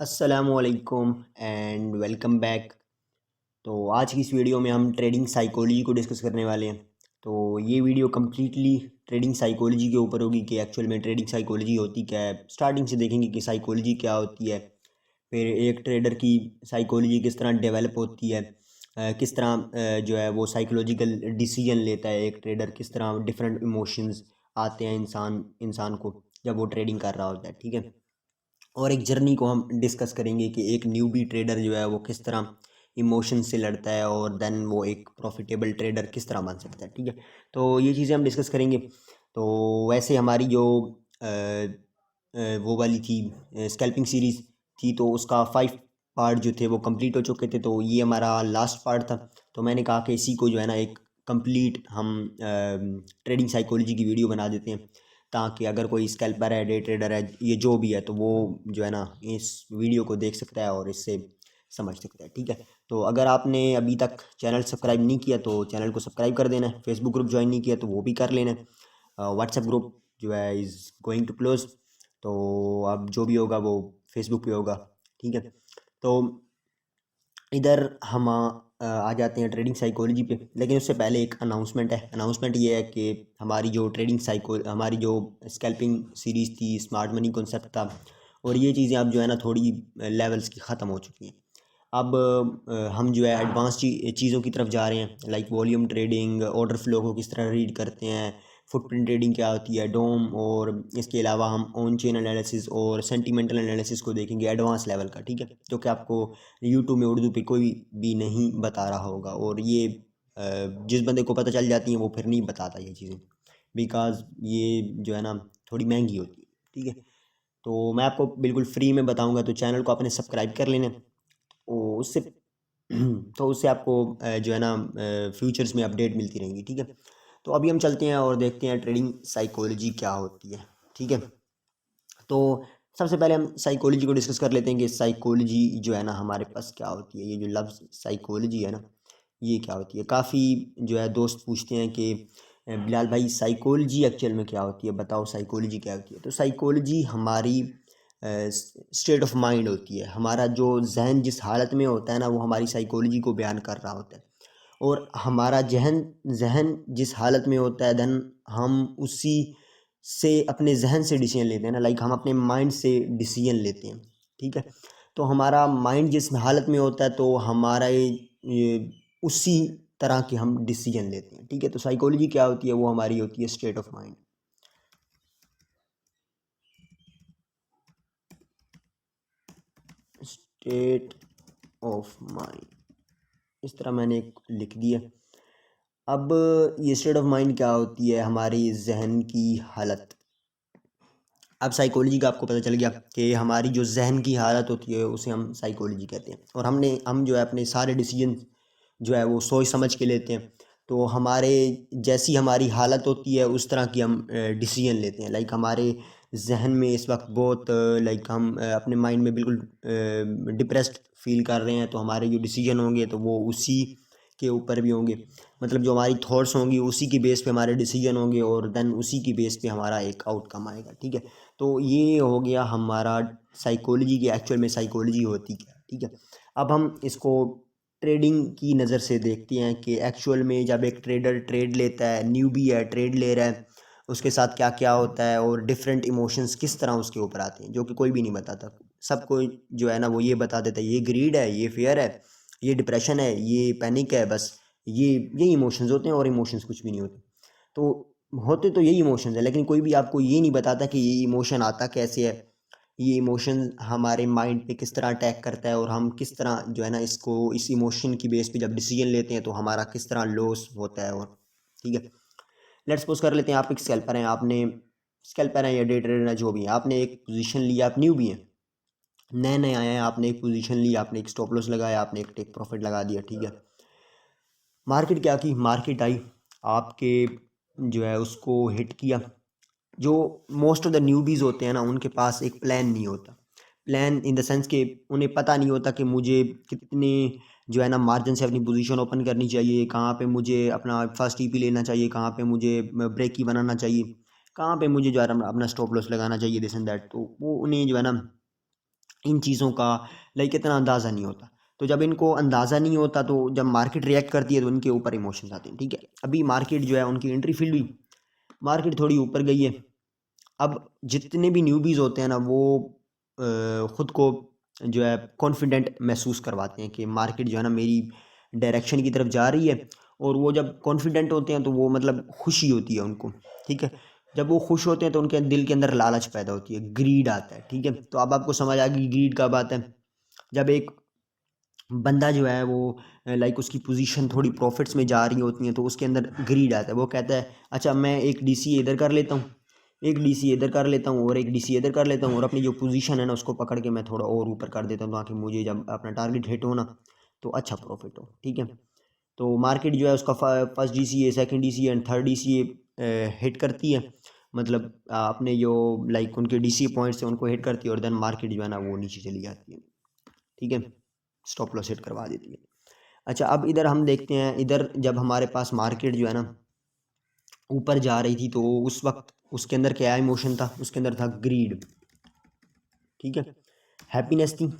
अस्सलामुअलैकुम and welcome back. तो आज की इस वीडियो में हम ट्रेडिंग साइकोलॉजी को डिस्कस करने वाले हैं। तो ये वीडियो कम्प्लीटली ट्रेडिंग साइकोलॉजी के ऊपर होगी कि एक्चुअल में ट्रेडिंग साइकोलॉजी होती क्या है। स्टार्टिंग से देखेंगे कि साइकोलॉजी क्या होती है, फिर एक ट्रेडर की साइकोलॉजी किस तरह डेवलप होती है, किस तरह जो है वो साइकोलॉजिकल डिसीजन लेता है एक ट्रेडर, किस तरह डिफरेंट इमोशंस आते हैं इंसान इंसान को जब वो ट्रेडिंग कर रहा होता है। ठीक है। और एक जर्नी को हम डिस्कस करेंगे कि एक न्यूबी ट्रेडर जो है वो किस तरह इमोशन से लड़ता है और देन वो एक प्रॉफिटेबल ट्रेडर किस तरह बन सकता है। ठीक है। तो ये चीज़ें हम डिस्कस करेंगे। तो वैसे हमारी जो वो वाली थी स्कैल्पिंग सीरीज़ थी, तो उसका 5 पार्ट जो थे वो कंप्लीट हो चुके थे। तो ये हमारा लास्ट पार्ट था। तो मैंने कहा कि इसी को जो है ना एक कंप्लीट हम ट्रेडिंग साइकोलॉजी की वीडियो बना देते हैं, ताकि अगर कोई स्कैल्पर है, डे ट्रेडर है, ये जो भी है, तो वो जो है ना इस वीडियो को देख सकता है और इससे समझ सकता है। ठीक है। तो अगर आपने अभी तक चैनल सब्सक्राइब नहीं किया तो चैनल को सब्सक्राइब कर देना है। फेसबुक ग्रुप ज्वाइन नहीं किया तो वो भी कर लेना है। व्हाट्सएप ग्रुप जो है इज़ गोइंग टू क्लोज। तो अब जो भी होगा वो फेसबुक पे होगा। ठीक है। तो इधर हम आ जाते हैं ट्रेडिंग साइकोलॉजी पे, लेकिन उससे पहले एक अनाउंसमेंट है। अनाउंसमेंट ये है कि हमारी जो स्कैल्पिंग सीरीज़ थी, स्मार्ट मनी कॉन्सेप्ट था, और ये चीज़ें अब जो है ना थोड़ी लेवल्स की ख़त्म हो चुकी हैं। अब हम जो है एडवांस चीज़ों की तरफ जा रहे हैं, like volume trading, order flow को किस तरह रीड करते हैं, फुटप्रिंट ट्रेडिंग क्या होती है, डोम, और इसके अलावा हम ऑन चेन एनालिसिस और सेंटीमेंटल एनालिसिस को देखेंगे एडवांस लेवल का। ठीक है। जो कि आपको यूट्यूब में उर्दू पे कोई भी नहीं बता रहा होगा, और ये जिस बंदे को पता चल जाती हैं वो फिर नहीं बताता ये चीज़ें, बिकॉज़ ये जो है ना थोड़ी महंगी होती है। ठीक है। तो मैं आपको बिल्कुल फ्री में बताऊंगा, तो चैनल को आपने सब्सक्राइब कर लेना। और उससे तो उससे आपको जो है ना फ्यूचर्स में अपडेट मिलती रहेंगी। ठीक है। तो अभी हम चलते हैं और देखते हैं ट्रेडिंग साइकोलॉजी क्या होती है। ठीक है। तो सबसे पहले हम साइकोलॉजी को डिस्कस कर लेते हैं कि साइकोलॉजी जो है ना हमारे पास क्या होती है। ये जो लफ्ज़ साइकोलॉजी है ना, ये क्या होती है। काफ़ी जो है दोस्त पूछते हैं कि बिलाल भाई साइकोलॉजी एक्चुअल में क्या होती है, बताओ साइकोलॉजी क्या होती है। तो साइकोलॉजी हमारी स्टेट ऑफ माइंड होती है। हमारा जो जहन जिस हालत में होता है ना, वो हमारी साइकोलॉजी को बयान कर रहा होता है। और हमारा जहन जहन जिस हालत में होता है, देन हम उसी से अपने जहन से डिसीजन लेते हैं ना, लाइक हम अपने माइंड से डिसीजन लेते हैं। ठीक है। तो हमारा माइंड जिस हालत में होता है तो हमारा ये उसी तरह के हम डिसीजन लेते हैं। ठीक है। तो साइकोलॉजी क्या होती है, वो हमारी होती है state of mind. State of mind इस तरह मैंने एक लिख दिया। अब ये स्टेट ऑफ माइंड क्या होती है, हमारी जहन की हालत। अब साइकोलॉजी का आपको पता चल गया कि हमारी जो जहन की हालत होती है उसे हम साइकोलॉजी कहते हैं। और हम जो है अपने सारे डिसीजन जो है वो सोच समझ के लेते हैं। तो हमारे जैसी हमारी हालत होती है उस तरह की हम डिसीजन लेते हैं। लाइक हमारे जहन में इस वक्त बहुत लाइक हम अपने माइंड में बिल्कुल डिप्रेस्ड फील कर रहे हैं, तो हमारे जो डिसीजन होंगे तो वो उसी के ऊपर भी होंगे। मतलब जो हमारी थॉट्स होंगी उसी की बेस पे हमारे डिसीजन होंगे, और देन उसी की बेस पे हमारा एक आउटकम आएगा। ठीक है। तो ये हो गया हमारा साइकोलॉजी की एक्चुअल में साइकोलॉजी होती क्या है। ठीक है। अब हम इसको ट्रेडिंग की नज़र से देखते हैं कि एक्चुअल में जब एक ट्रेडर ट्रेड लेता है, न्यूबी है, ट्रेड ले रहा है, उसके साथ क्या क्या होता है और डिफरेंट इमोशंस किस तरह उसके ऊपर आते हैं, जो कि कोई भी नहीं बताता। सबको जो है ना वो ये बता देता है, ये ग्रीड है, ये फेयर है, ये डिप्रेशन है, ये पैनिक है, बस ये इमोशंस होते हैं, और इमोशंस कुछ भी नहीं होते। तो होते तो यही इमोशंस है, लेकिन कोई भी आपको ये नहीं बताता कि ये इमोशन आता कैसे है, ये इमोशन हमारे माइंड पे किस तरह अटैक करता है, और हम किस तरह जो है ना इसको इस इमोशन की बेस पे जब डिसीजन लेते हैं तो हमारा किस तरह लॉस होता है। और ठीक है, लेट्स सपोज कर लेते हैं आप एक स्कैल्पर हैं, आपने स्कैल्पर हैं या डे ट्रेडर हैं, जो भी है, आपने एक पोजीशन लिया, आप न्यू भी हैं, नए नए आए हैं, आपने एक पोजीशन ली, आपने एक स्टॉप लॉस लगाया, आपने एक टेक प्रॉफिट लगा दिया। ठीक है। मार्केट क्या की, मार्केट आई, आपके जो है उसको हिट किया। जो मोस्ट ऑफ द न्यूबीज़ होते हैं ना, उनके पास एक प्लान नहीं होता। प्लान इन द सेंस कि उन्हें पता नहीं होता कि मुझे कितने जो है ना मार्जिन से अपनी पोजीशन ओपन करनी चाहिए, कहाँ पे मुझे अपना फर्स्ट ईपी लेना चाहिए, कहाँ पे मुझे ब्रेक की बनाना चाहिए, कहाँ पे मुझे जो है ना अपना स्टॉप लॉस लगाना चाहिए, दिस एंड दैट। तो वो उन्हें जो है ना इन चीज़ों का लाइक इतना अंदाज़ा नहीं होता। तो जब इनको अंदाज़ा नहीं होता तो जब मार्केट रिएक्ट करती है तो इनके ऊपर इमोशंस आते हैं, ठीक है। अभी मार्केट जो है उनकी एंट्री फील्ड हुई, मार्केट थोड़ी ऊपर गई है। अब जितने भी न्यूबीज़ होते हैं ना वो ख़ुद को जो है कॉन्फिडेंट महसूस करवाते हैं कि मार्केट जो है ना मेरी डायरेक्शन की तरफ जा रही है। और वो जब कॉन्फिडेंट होते हैं तो वो मतलब खुशी होती है उनको, ठीक है। जब वो खुश होते हैं तो उनके दिल के अंदर लालच पैदा होती है, ग्रीड आता है, ठीक है। तो अब आपको समझ आ गई ग्रीड कब आता है, जब एक बंदा जो है वो लाइक उसकी पोजीशन थोड़ी प्रॉफिट्स में जा रही होती हैं तो उसके अंदर ग्रीड आता है। वो कहता है अच्छा मैं एक डीसी इधर कर लेता हूँ, एक डीसी इधर कर लेता हूँ और एक डीसी इधर कर लेता हूँ, और अपनी जो पोजीशन है ना उसको पकड़ के मैं थोड़ा और ऊपर कर देता हूँ ताकि मुझे जब अपना टारगेट हिट हो ना तो अच्छा प्रॉफिट हो, ठीक है। तो मार्केट जो है उसका first DCA, second DCA and third DCA hit करती है, मतलब अपने जो लाइक उनके डीसीए पॉइंट्स हैं उनको हिट करती है, और देन मार्केट जो है ना वो नीचे चली जाती है, ठीक है, स्टॉप लॉस हिट करवा देती है। अच्छा अब इधर हम देखते हैं, इधर जब हमारे पास मार्केट जो है ना ऊपर जा रही थी तो उस वक्त उसके अंदर क्या इमोशन था, उसके अंदर था ग्रीड, ठीक है। हैप्पीनेस थी,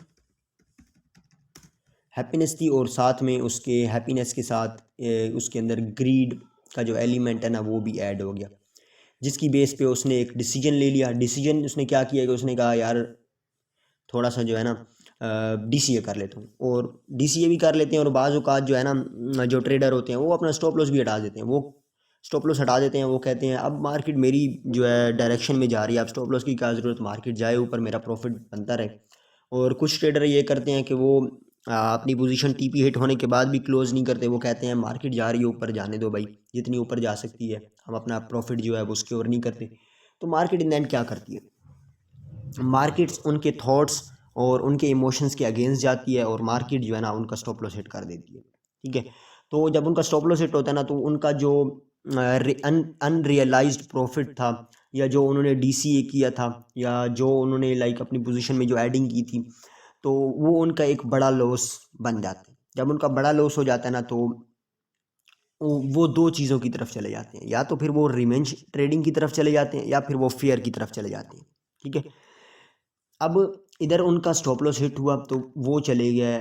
हैप्पीनेस थी और साथ में उसके हैप्पीनेस के साथ उसके अंदर ग्रीड का जो एलिमेंट है ना वो भी ऐड हो गया, जिसकी बेस पे उसने एक डिसीजन ले लिया। डिसीजन उसने क्या किया कि उसने कहा यार थोड़ा सा जो है ना डीसीए कर लेता हूँ, और डीसीए भी कर लेते हैं, और बाज़ औक़ात जो है ना जो ट्रेडर होते हैं वो अपना स्टॉप लॉस भी हटा देते हैं, वो स्टॉप लॉस हटा देते हैं। वो कहते हैं अब मार्केट मेरी जो है डायरेक्शन में जा रही है, अब स्टॉप लॉस की क्या ज़रूरत, मार्केट जाए ऊपर, मेरा प्रॉफिट बनता रहे। और कुछ ट्रेडर ये करते हैं कि वो अपनी पोजीशन टीपी हिट होने के बाद भी क्लोज़ नहीं करते, वो कहते हैं मार्केट जा रही है ऊपर, जाने दो भाई, जितनी ऊपर जा सकती है, हम अपना प्रॉफिट जो है वो उसके ओवर नहीं करते। तो मार्केट इन द एंड क्या करती है, मार्केट्स उनके थॉट्स और उनके इमोशंस के अगेंस्ट जाती है, और मार्केट जो है ना उनका स्टॉप लॉस हिट कर देती है, ठीक है। तो जब उनका स्टॉप लॉस हिट होता है ना तो उनका जो अनरियलाइज्ड प्रॉफिट था, या जो उन्होंने डीसीए किया था, या जो उन्होंने लाइक अपनी पोजीशन में जो एडिंग की थी, तो वो उनका एक बड़ा लॉस बन जाता है। जब उनका बड़ा लॉस हो जाता है ना तो वो दो चीज़ों की तरफ चले जाते हैं, या तो फिर वो रिवेंज ट्रेडिंग की तरफ चले जाते हैं या फिर वो फियर की तरफ चले जाते हैं, ठीक है। अब इधर उनका स्टॉप लॉस हिट हुआ तो वो चले गए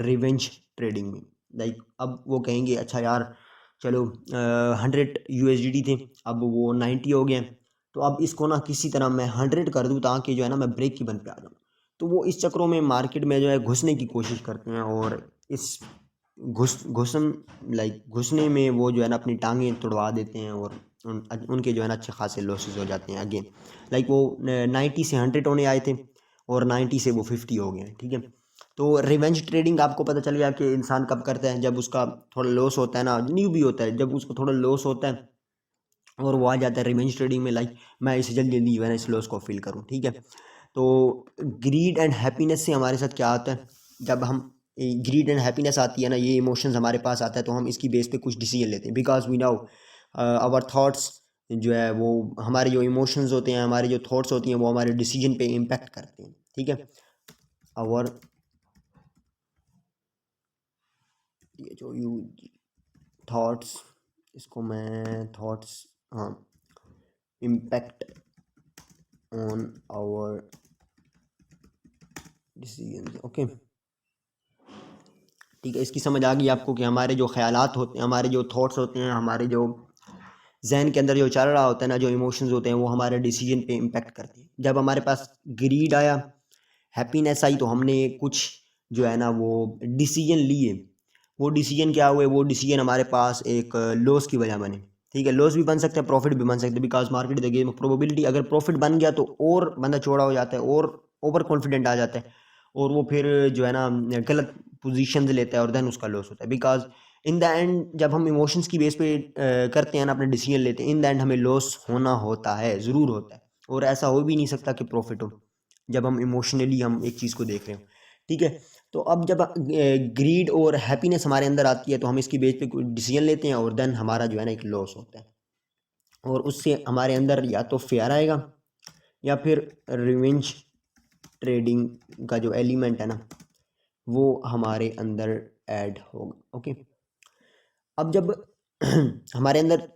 रिवेंज ट्रेडिंग में। लाइक अब वो कहेंगे अच्छा यार चलो 100 USDT थे, अब वो 90 हो गए, तो अब इसको ना किसी तरह मैं 100 कर दूँ ताकि जो है ना मैं ब्रेक इवन पे आ जाऊँ। तो वो इस चक्रों में मार्केट में जो है घुसने की कोशिश करते हैं, और इस घुसने में वो जो है ना अपनी टांगें तुड़वा देते हैं, और उनके जो है ना अच्छे खासे लॉसेस हो जाते हैं अगेन। लाइक वो 90 से 100 होने आए थे और 90 से वो 50 हो गए हैं, ठीक है। तो रिवेंज ट्रेडिंग आपको पता चल गया कि इंसान कब करता है, जब उसका थोड़ा लॉस होता है ना, न्यू भी होता है, जब उसको थोड़ा लॉस होता है और वो आ जाता है रिवेंज ट्रेडिंग में, लाइक मैं इसे जल्दी जल्दी जो है ना इस लॉस को फील करूँ, ठीक है। तो ग्रीड एंड हैप्पीनेस से हमारे साथ क्या आता है, जब हम ग्रीड एंड हैप्पीनेस आती है ना, ये इमोशंस हमारे पास आता है तो हम इसकी बेस पे कुछ डिसीजन लेते हैं, because we know our thoughts जो है वो, हमारे जो इमोशंस होते हैं, हमारे जो थॉट्स होती हैं वो हमारे डिसीजन पे इम्पैक्ट करते हैं, ठीक है। आवर ये जो यू थॉट्स, इसको मैं थॉट्स, हाँ, impact on our decision, okay, ठीक है। इसकी समझ आ गई आपको कि हमारे जो ख्यालात होते हैं, हमारे जो थॉट्स होते हैं, हमारे जो जहन के अंदर जो चल रहा होता है ना, जो इमोशंस होते हैं वो हमारे डिसीजन पे इम्पैक्ट करते हैं। जब हमारे पास ग्रीड आया, हैप्पीनेस आई, तो हमने कुछ जो है ना वो डिसीजन लिए। वो डिसीजन क्या हुए, वो डिसीजन हमारे पास एक लॉस की वजह बने, ठीक है। लॉस भी बन सकता है, प्रॉफिट भी बन सकता है, because market the game of probability. अगर प्रॉफिट बन गया तो और बंदा चौड़ा हो जाता है और ओवर कॉन्फिडेंट आ जाता है, और वो फिर जो है ना गलत पोजीशन लेता है, और देन उसका लॉस होता है। बिकॉज इन द एंड जब हम इमोशंस की बेस पे करते हैं ना, अपने डिसीजन लेते हैं, इन द एंड हमें लॉस होना होता है, ज़रूर होता है, और ऐसा हो भी नहीं सकता कि प्रॉफिट हो जब हम इमोशनली हम एक चीज़ को देख रहे हो, ठीक है। तो अब जब ग्रीड और हैप्पीनेस हमारे अंदर आती है तो हम इसकी बेस पे कोई डिसीजन लेते हैं, और देन हमारा जो है ना एक लॉस होता है, और उससे हमारे अंदर या तो फेयर आएगा या फिर रिवेंज ट्रेडिंग का जो एलिमेंट है ना वो हमारे अंदर ऐड होगा, ओके। अब जब हमारे अंदर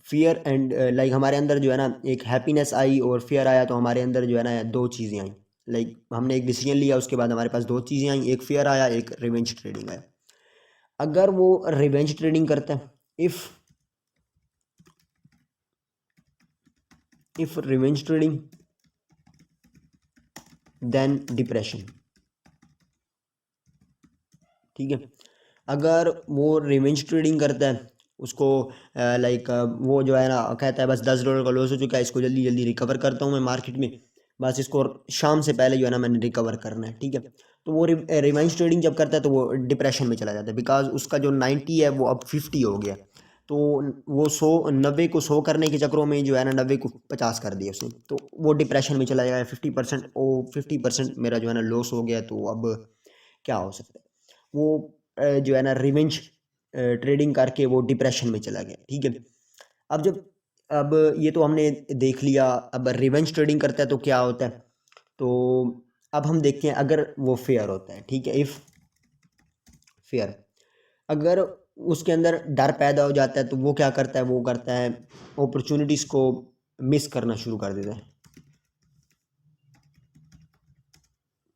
फियर एंड लाइक हमारे अंदर जो है ना एक हैप्पीनेस आई और फियर आया, तो हमारे अंदर जो है ना दो चीज़ें आई। लाइक हमने एक डिसीजन लिया, उसके बाद हमारे पास दो चीज़ें आई, एक फेयर आया, एक रिवेंज ट्रेडिंग आया। अगर वो रिवेंज ट्रेडिंग करता है, if revenge trading then depression, ठीक है। अगर वो रिवेंज ट्रेडिंग करता है, उसको लाइक वो जो है ना कहता है बस $10 का लॉस हो चुका है, इसको जल्दी जल्दी रिकवर करता हूँ मैं मार्केट में, बस इसको शाम से पहले जो है ना मैंने रिकवर करना है, ठीक है। तो वो रिवेंज ट्रेडिंग जब करता है तो वो डिप्रेशन में चला जाता है, बिकॉज उसका जो 90 है वो अब 50 हो गया। तो वो 90 को 100 करने के चक्रों में जो है ना 90 को 50 कर दिया उसने, तो वो डिप्रेशन में चला जाएगा। 50% ओ 50% मेरा जो है ना लॉस हो गया, तो अब क्या हो सकता है। वो जो है ना रिवेंज ट्रेडिंग करके वो डिप्रेशन में चला गया, ठीक है। अब ये तो हमने देख लिया, अब रिवेंज ट्रेडिंग करता है तो क्या होता है। तो अब हम देखते हैं अगर वो फेयर होता है, ठीक है, इफ फेयर, अगर उसके अंदर डर पैदा हो जाता है तो वो क्या करता है, वो करता है अपॉर्चुनिटीज को मिस करना शुरू कर देता है,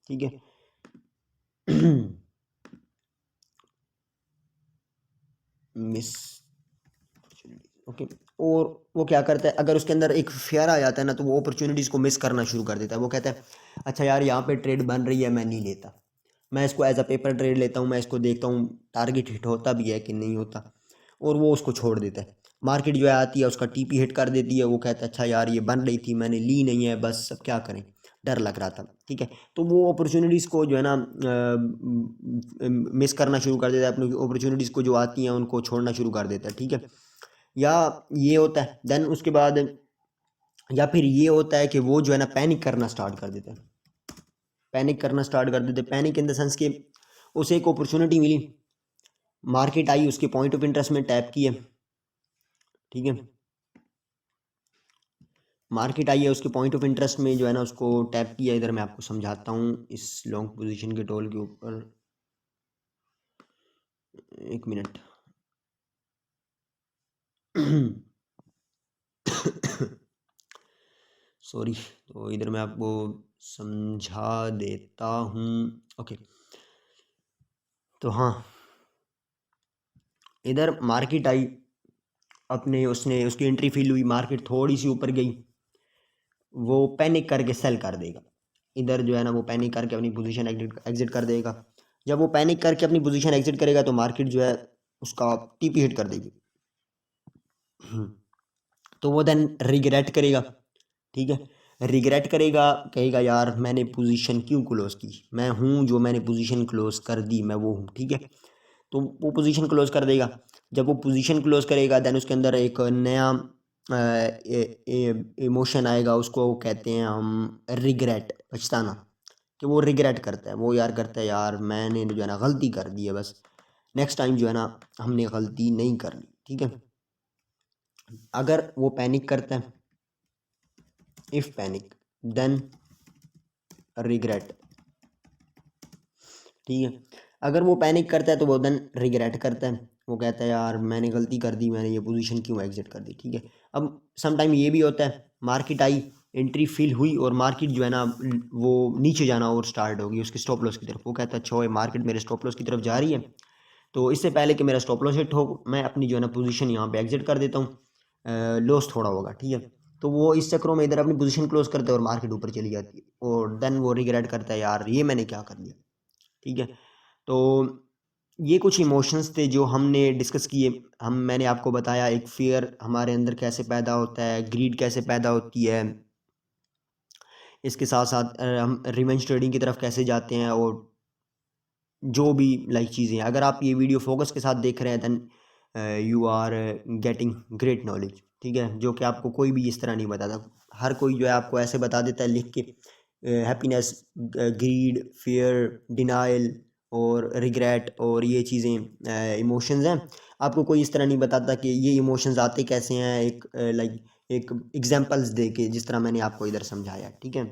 ठीक है। Miss, okay. और वो क्या करता है, अगर उसके अंदर एक फेयर आ जाता है ना, तो वो अपॉर्चुनिटीज़ को मिस करना शुरू कर देता है। वो कहता है अच्छा यार यहाँ पे ट्रेड बन रही है, मैं नहीं लेता, मैं इसको एज अ पेपर ट्रेड लेता हूँ, मैं इसको देखता हूँ टारगेट हिट होता भी है कि नहीं होता, और वो उसको छोड़ देता है। मार्केट जो है आती है उसका टीपी हिट कर देती है, वो कहता है अच्छा यार ये बन रही थी, मैंने ली नहीं है, बस अब क्या करें, डर लग रहा था, ठीक है। तो वो अपॉर्चुनिटीज़ को जो है ना मिस करना शुरू कर देता है, अपनी अपॉर्चुनिटीज़ को जो आती हैं उनको छोड़ना शुरू कर देता है, ठीक है। या ये होता है, देन उसके बाद या फिर ये होता है कि वो जो है ना पैनिक करना स्टार्ट कर देते हैं, पैनिक इन द सेंस कि उसे एक अपॉर्चुनिटी मिली, मार्केट आई, उसके पॉइंट ऑफ इंटरेस्ट में टैप किए, ठीक है, मार्केट आई है उसके पॉइंट ऑफ इंटरेस्ट में जो है ना उसको टैप किया। इधर मैं आपको समझाता हूँ इस लॉन्ग पोजीशन के टोल के ऊपर, एक मिनट। सॉरी, तो इधर मैं आपको समझा देता हूँ, ओके। तो हाँ, इधर मार्केट आई, अपने उसने उसकी एंट्री फील हुई, मार्केट थोड़ी सी ऊपर गई, वो पैनिक करके सेल कर देगा। इधर जो है ना वो पैनिक करके अपनी पोजीशन एग्जिट कर देगा। जब वो पैनिक करके अपनी पोजीशन एग्जिट करेगा तो मार्केट जो है उसका टीपी हिट कर देगी। तो वो देन रिग्रेट करेगा, ठीक है, रिग्रेट करेगा, कहेगा यार मैंने पोजीशन क्यों क्लोज की, मैं हूँ जो मैंने पोजीशन क्लोज कर दी, मैं वो हूँ, ठीक है। तो वो पोजीशन क्लोज कर देगा। जब वो पोजीशन क्लोज करेगा देन उसके अंदर एक नया इमोशन आएगा, उसको कहते हैं हम रिग्रेट, पछताना, कि वो रिग्रेट करता है, वो यार करता है यार मैंने जो है ना गलती कर दी है, बस नेक्स्ट टाइम जो है ना हमने गलती नहीं करनी, ठीक है। अगर वो पैनिक करता है, इफ पैनिक देन रिग्रेट, ठीक है। अगर वो पैनिक करता है तो वो देन रिग्रेट करता है, वो कहता है यार मैंने गलती कर दी, मैंने ये पोजीशन क्यों एग्जिट कर दी, ठीक है। अब सम टाइम ये भी होता है, मार्केट आई, एंट्री फिल हुई और मार्केट जो है ना वो नीचे जाना और स्टार्ट होगी उसके स्टॉप लॉस की तरफ, वो कहता है अच्छा मार्केट मेरे स्टॉप लॉस की तरफ जा रही है, तो इससे पहले कि मेरा स्टॉप लॉस हिट हो मैं अपनी जो है ना पोजीशन यहाँ पे एग्जिट कर देता हूँ, लॉस थोड़ा होगा, ठीक है। तो वो इस चक्रों में इधर अपनी पोजीशन क्लोज करता है और मार्केट ऊपर चली जाती है, और देन वो रिग्रेट करता है यार ये मैंने क्या कर दिया, ठीक है। तो ये कुछ इमोशंस थे जो हमने डिस्कस किए। मैंने आपको बताया एक फियर हमारे अंदर कैसे पैदा होता है, ग्रीड कैसे पैदा होती है, इसके साथ साथ हम रिवेंज ट्रेडिंग की तरफ कैसे जाते हैं, और जो भी लाइक चीज़ें हैं। अगर आप ये वीडियो फोकस के साथ देख रहे हैं then you are getting great knowledge, ठीक है, जो कि आपको कोई भी इस तरह नहीं बताता। हर कोई जो है आपको ऐसे बता देता है लिख के, हैप्पीनेस, ग्रीड, फियर, डिनाइल और रिग्रेट, और ये चीज़ें इमोशंस हैं। आपको कोई इस तरह नहीं बताता कि ये इमोशंस आते कैसे हैं, एक लाइक एक एग्जांपल्स दे के, जिस तरह मैंने आपको इधर समझाया, ठीक है।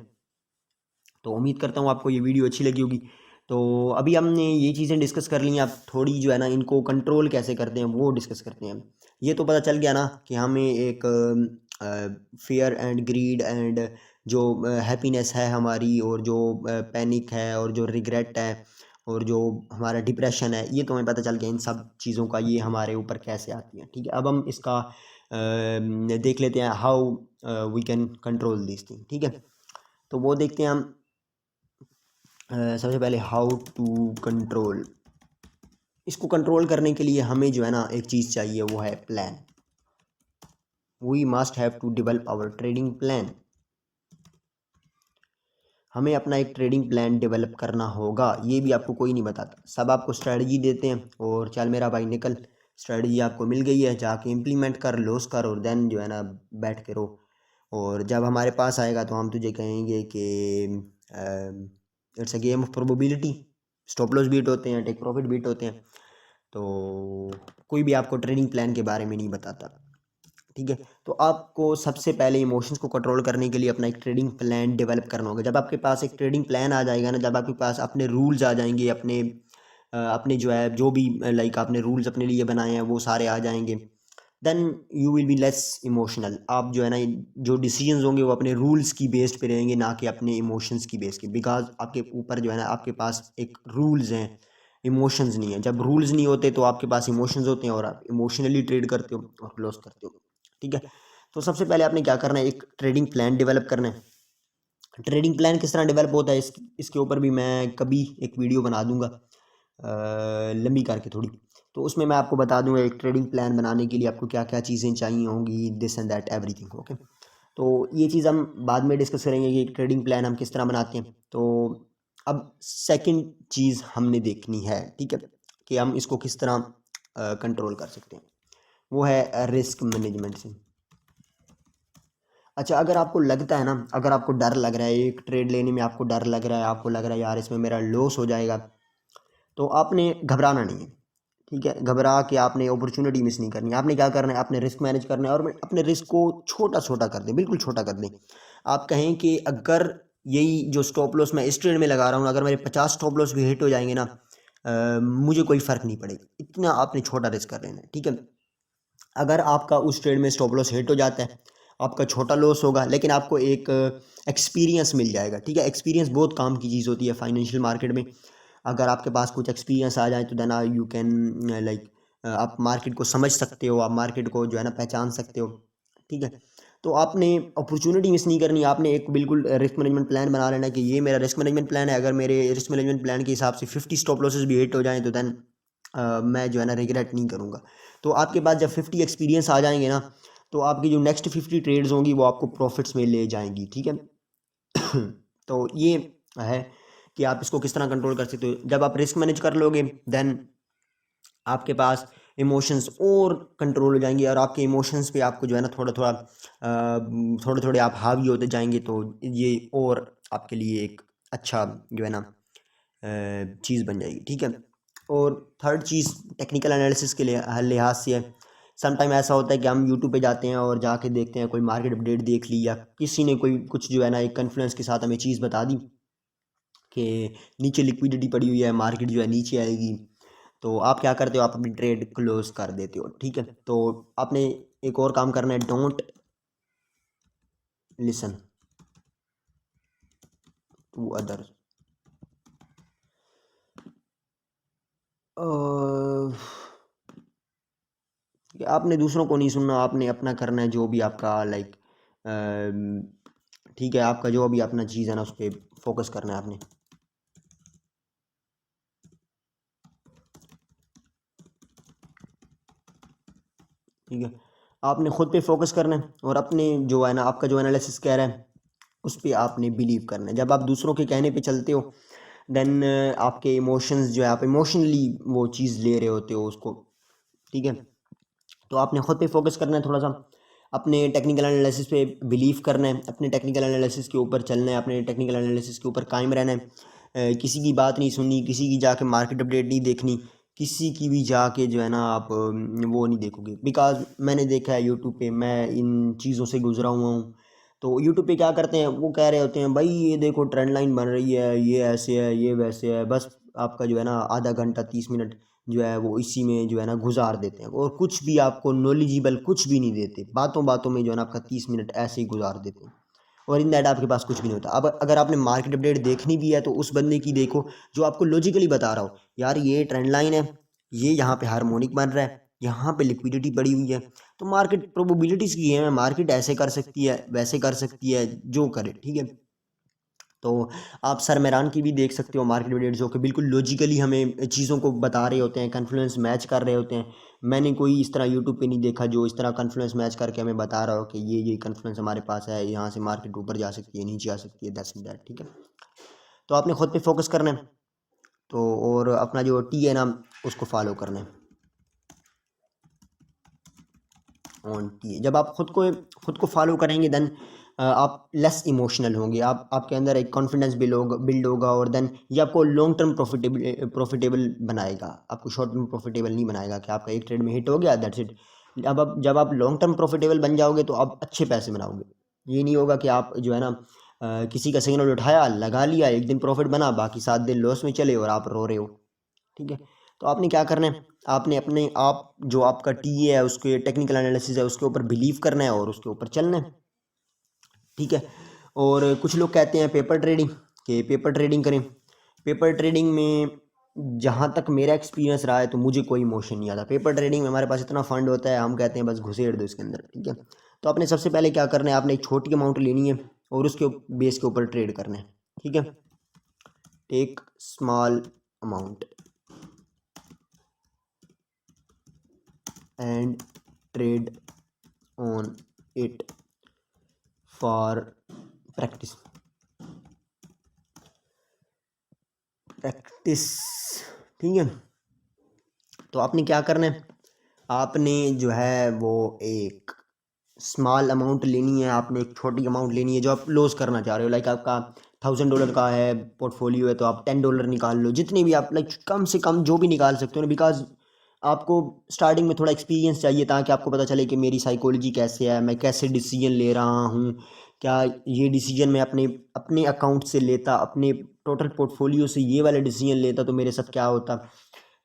तो उम्मीद करता हूँ आपको ये वीडियो अच्छी लगी होगी। तो अभी हमने ये चीज़ें डिस्कस कर ली हैं, आप थोड़ी जो है ना इनको कंट्रोल कैसे करते हैं वो डिस्कस करते हैं। ये तो पता चल गया ना कि हमें एक फियर एंड ग्रीड एंड जो हैप्पीनेस है हमारी, और जो पैनिक है, और जो रिग्रेट है, और जो हमारा डिप्रेशन है, ये तो हमें पता चल गया इन सब चीज़ों का ये हमारे ऊपर कैसे आती है। ठीक है, अब हम इसका देख लेते हैं how we can control this thing. ठीक है, तो वो देखते हैं हम। सबसे पहले हाउ टू कंट्रोल, इसको कंट्रोल करने के लिए हमें जो है ना एक चीज़ चाहिए, वो है plan. We must have to develop our trading plan. हमें अपना एक ट्रेडिंग प्लान डेवलप करना होगा। ये भी आपको कोई नहीं बताता, सब आपको स्ट्रेटजी देते हैं और चल मेरा भाई निकल, स्ट्रेटजी आपको मिल गई है, जाके इम्प्लीमेंट कर, लॉस कर, और देन जो है ना बैठ के रहो। और जब हमारे पास आएगा तो हम तुझे कहेंगे कि it's a game of probability, stop loss beat होते हैं, टेक प्रॉफिट बीट होते हैं। तो कोई भी आपको ट्रेडिंग प्लान के बारे में नहीं बताता। ठीक है, तो आपको सबसे पहले इमोशंस को कंट्रोल करने के लिए अपना एक ट्रेडिंग प्लान डेवलप करना होगा। जब आपके पास एक ट्रेडिंग प्लान आ जाएगा ना, जब आपके पास अपने रूल्स आ जाएंगे, अपने जो है जो भी लाइक आपने रूल्स अपने लिए बनाए हैं वो सारे आ जाएंगे, then you will be less emotional. आप जो है ना जो डिसीजंस होंगे वो अपने रूल्स की बेस्ड पे रहेंगे, ना कि अपने इमोशंस की बेस के, बिकॉज आपके ऊपर जो है ना आपके पास एक रूल्स हैं, इमोशंस नहीं है। जब रूल्स नहीं होते तो आपके पास इमोशंस होते हैं और आप इमोशनली ट्रेड करते हो और लॉस करते हो। ठीक है, तो सबसे पहले आपने क्या करना है, एक ट्रेडिंग प्लान डेवलप करना है। ट्रेडिंग प्लान किस तरह डेवलप होता है इसके ऊपर भी मैं कभी एक वीडियो बना दूंगा लंबी करके थोड़ी, तो उसमें मैं आपको बता दूंगा एक ट्रेडिंग प्लान बनाने के लिए आपको क्या क्या चीज़ें चाहिए होंगी, this and that everything. Okay, तो ये चीज़ हम बाद में डिस्कस करेंगे कि ट्रेडिंग प्लान हम किस तरह बनाते हैं। तो अब सेकंड चीज़ हमने देखनी है, ठीक है, कि हम इसको किस तरह कंट्रोल कर सकते हैं, वो है रिस्क मैनेजमेंट से। अच्छा, अगर आपको लगता है ना, अगर आपको डर लग रहा है एक ट्रेड लेने में, आपको डर लग रहा है, आपको लग रहा है यार इसमें मेरा लॉस हो जाएगा, तो आपने घबराना नहीं है। ठीक है, घबरा के आपने अपॉर्चुनिटी मिस नहीं करनी। आपने क्या करना है, आपने रिस्क मैनेज करना है और अपने रिस्क को छोटा छोटा कर दें, बिल्कुल छोटा कर दें। आप कहें कि अगर यही जो स्टॉप लॉस मैं इस ट्रेड में लगा रहा हूँ, अगर मेरे 50 स्टॉप लॉस भी हिट हो जाएंगे ना, मुझे कोई फ़र्क नहीं पड़ेगा, इतना आपने छोटा रिस्क कर लेना है। ठीक है, अगर आपका उस ट्रेड में स्टॉप लॉस हिट हो जाता है, आपका छोटा लॉस होगा, लेकिन आपको एक एक्सपीरियंस मिल जाएगा। ठीक है, एक्सपीरियंस बहुत काम की चीज़ होती है फाइनेंशियल मार्केट में। अगर आपके पास कुछ एक्सपीरियंस आ जाए तो देन यू कैन लाइक आप मार्केट को समझ सकते हो, आप मार्केट को जो है ना पहचान सकते हो। ठीक है, तो आपने अपॉर्चुनिटी मिस नहीं करनी, आपने एक बिल्कुल रिस्क मैनेजमेंट प्लान बना लेना कि ये मेरा रिस्क मैनेजमेंट प्लान है। अगर मेरे रिस्क मैनेजमेंट प्लान के हिसाब से 50 स्टॉप लॉसेस भी हिट हो जाएँ तो देन मैं जो है ना रिग्रेट नहीं करूँगा। तो आपके पास जब 50 एक्सपीरियंस आ जाएंगे ना, तो आपकी जो नेक्स्ट 50 ट्रेड्स होंगी वो आपको प्रॉफिट्स में ले जाएंगी। ठीक है, तो ये है कि आप इसको किस तरह कंट्रोल कर सकते हो। जब आप रिस्क मैनेज कर लोगे देन आपके पास इमोशंस और कंट्रोल हो जाएंगे, और आपके इमोशंस पे आपको जो है ना थोड़े थोड़े आप हावी होते जाएंगे, तो ये और आपके लिए एक अच्छा जो है ना चीज़ बन जाएगी। ठीक है, और थर्ड चीज़ टेक्निकल एनालिसिस के लिए लिहाज से है। सम टाइम ऐसा होता है कि हम यूट्यूब पे जाते हैं और जाके देखते हैं कोई मार्केट अपडेट देख ली, या किसी ने कोई कुछ जो है ना एक कॉन्फिडेंस के साथ हमें चीज़ बता दी कि नीचे लिक्विडिटी पड़ी हुई है, मार्केट जो है नीचे आएगी, तो आप क्या करते हो, आप अपनी ट्रेड क्लोज कर देते हो। ठीक है, तो आपने एक और काम करना है, डोंट लिसन टू अदर्स। आपने दूसरों को नहीं सुनना, आपने अपना करना है जो भी आपका लाइक ठीक है, आपका जो भी अपना चीज़ है ना उस पर फोकस करना है आपने। ठीक है, आपने खुद पे फोकस करना है और अपने जो है ना आपका जो एनालिसिस कह रहा है उस पर आपने बिलीव करना है। जब आप दूसरों के कहने पे चलते हो देन आपके इमोशंस जो है, आप इमोशनली वो चीज़ ले रहे होते हो उसको। ठीक है, तो आपने खुद पे फोकस करना है थोड़ा सा, अपने टेक्निकल एनालिसिस पे बिलीव करना है, अपने टेक्निकल एनालिसिस के ऊपर चलना है, अपने टेक्निकल एनालिसिस के ऊपर कायम रहना है। किसी की बात नहीं सुननी, किसी की जाके मार्केट अपडेट नहीं देखनी, किसी की भी जाके जो है ना आप वो नहीं देखोगे, बिकॉज मैंने देखा है यूट्यूब पे, मैं इन चीज़ों से गुजरा हुआ हूँ। तो यूट्यूब पे क्या करते हैं, वो कह रहे होते हैं भाई ये देखो ट्रेंड लाइन बन रही है, ये ऐसे है, ये वैसे है, बस आपका जो है ना आधा घंटा 30 मिनट जो है वो इसी में जो है ना गुजार देते हैं, और कुछ भी आपको नॉलेजेबल कुछ भी नहीं देते, बातों बातों में जो है ना आपका 30 मिनट ऐसे ही गुजार देते हैं। और इन दैट आपके पास कुछ भी नहीं होता। अब अगर आपने मार्केट अपडेट देखनी भी है तो उस बंदे की देखो जो आपको लॉजिकली बता रहा हो, यार ये ट्रेंड लाइन है, ये यहाँ पे हार्मोनिक बन रहा है, यहाँ पे लिक्विडिटी पड़ी हुई है, तो मार्केट प्रोबेबिलिटीज़ की गेम है, मार्केट ऐसे कर सकती है, वैसे कर सकती है, जो करे, ठीक है। तो आप सर मेहरान की भी देख सकते हो मार्केट अपडेट, जो कि बिल्कुल लॉजिकली हमें चीज़ों को बता रहे होते हैं, कन्फ्लुएंस मैच कर रहे होते हैं। मैंने कोई इस तरह यूट्यूब पे नहीं देखा जो इस तरह कन्फ्लुएंस मैच करके हमें बता रहा हो कि ये कन्फ्लुएंस हमारे पास है, यहाँ से मार्केट ऊपर जा सकती है, नीचे आ सकती है, दैट्स दैट, ठीक है। तो आपने खुद पे फोकस करना है, तो और अपना जो टी है ना उसको फॉलो करना है ऑन टी। जब आप खुद को फॉलो करेंगे देन आप लेस इमोशनल होंगे, आप आपके अंदर एक कॉन्फिडेंस बिल्ड होगा, और देन ये आपको लॉन्ग टर्म प्रॉफिटेबल बनाएगा, आपको शॉर्ट टर्म प्रॉफिटेबल नहीं बनाएगा कि आपका एक ट्रेड में हिट हो गया दैट्स इट। अब आप जब आप लॉन्ग टर्म प्रॉफिटेबल बन जाओगे तो आप अच्छे पैसे बनाओगे। ये नहीं होगा कि आप जो है ना किसी का सिग्नल उठाया, लगा लिया, एक दिन प्रॉफिट बना, बाकी 7 दिन लॉस में चले और आप रो रहे हो, ठीक है। तो आपने क्या करना है, आपने अपने आप जो आपका टी है उसके टेक्निकल एनालिसिस है उसके ऊपर बिलीव करना है और उसके ऊपर चलना है, ठीक है। और कुछ लोग कहते हैं पेपर ट्रेडिंग, कि पेपर ट्रेडिंग करें। पेपर ट्रेडिंग में जहाँ तक मेरा एक्सपीरियंस रहा है तो मुझे कोई इमोशन नहीं आता। पेपर ट्रेडिंग में हमारे पास इतना फंड होता है, हम कहते हैं बस घुसेड़ दो इसके अंदर, ठीक है। तो आपने सबसे पहले क्या करना है, आपने एक छोटी अमाउंट लेनी है और उसके बेस के ऊपर ट्रेड करना है, ठीक है। Take small amount and trade on it for practice. ठीक है। तो आपने क्या करना है, आपने जो है वो एक स्मॉल अमाउंट लेनी है, आपने एक छोटी अमाउंट लेनी है जो आप लॉस करना चाह रहे हो। लाइक आपका $1000 का है पोर्टफोलियो है तो आप $10 निकाल लो, जितनी भी आप लाइक कम से कम जो भी निकाल सकते हो ना, बिकॉज आपको स्टार्टिंग में थोड़ा एक्सपीरियंस चाहिए ताकि आपको पता चले कि मेरी साइकोलॉजी कैसे है, मैं कैसे डिसीजन ले रहा हूँ, क्या ये डिसीजन मैं अपने अपने अकाउंट से लेता, अपने टोटल पोर्टफोलियो से ये वाला डिसीजन लेता तो मेरे साथ क्या होता।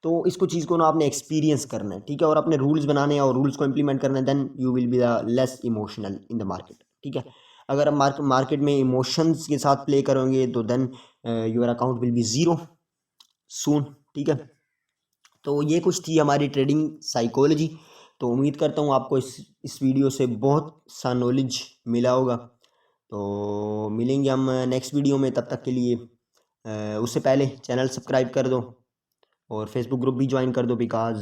तो इसको चीज़ को ना आपने एक्सपीरियंस करना है, ठीक है, और अपने रूल्स बनाने हैं और रूल्स को इम्प्लीमेंट करना है, then you will be the less emotional in the market, ठीक है। अगर आप मार्केट में इमोशंस के साथ प्ले करोगे तो then your account will be zero soon, ठीक है। तो ये कुछ थी हमारी ट्रेडिंग साइकोलॉजी। तो उम्मीद करता हूँ आपको इस वीडियो से बहुत सा नॉलेज मिला होगा। तो मिलेंगे हम नेक्स्ट वीडियो में, तब तक के लिए उससे पहले चैनल सब्सक्राइब कर दो और फेसबुक ग्रुप भी ज्वाइन कर दो, बिकॉज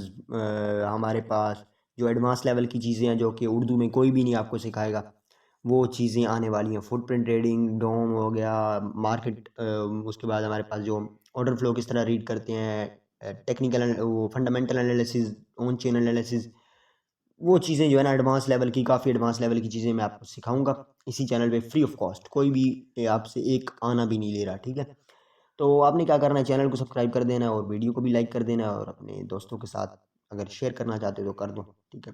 हमारे पास जो एडवांस लेवल की चीज़ें हैं जो कि उर्दू में कोई भी नहीं आपको सिखाएगा, वो चीज़ें आने वाली हैं। फुटप्रिंट ट्रेडिंग, डोम हो गया, मार्केट, उसके बाद हमारे पास जो ऑर्डर फ्लो किस तरह रीड करते हैं, टेक्निकल वो fundamental analysis, on chain analysis, वो चीज़ें जो है ना एडवांस लेवल की, काफ़ी एडवांस लेवल की चीज़ें मैं आपको सिखाऊंगा इसी चैनल पे फ्री ऑफ कॉस्ट। कोई भी आपसे एक आना भी नहीं ले रहा, ठीक है। तो आपने क्या करना है, चैनल को सब्सक्राइब कर देना है और वीडियो को भी लाइक कर देना है, और अपने दोस्तों के साथ अगर शेयर करना चाहते हो तो कर दो, ठीक है।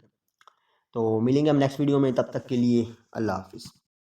तो मिलेंगे हम नेक्स्ट वीडियो में, तब तक के लिए अल्लाह हाफिज़।